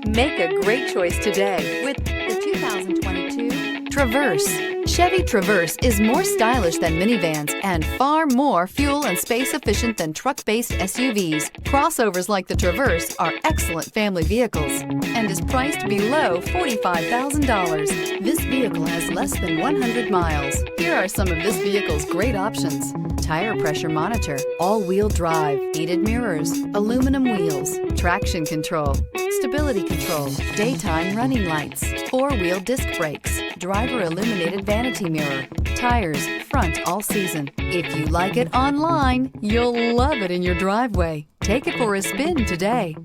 Make a great choice today with the 2022 Traverse. Chevy Traverse is more stylish than minivans and far more fuel and space efficient than truck-based SUVs. Crossovers like the Traverse are excellent family vehicles and is priced below $45,000. This vehicle has less than 100 miles. Here are some of this vehicle's great options: tire pressure monitor, all-wheel drive, heated mirrors, aluminum wheels, traction control, stability control, daytime running lights, four-wheel disc brakes, driver illuminated vanity mirror, tires front all season. If you like it online, you'll love it in your driveway. Take it for a spin today.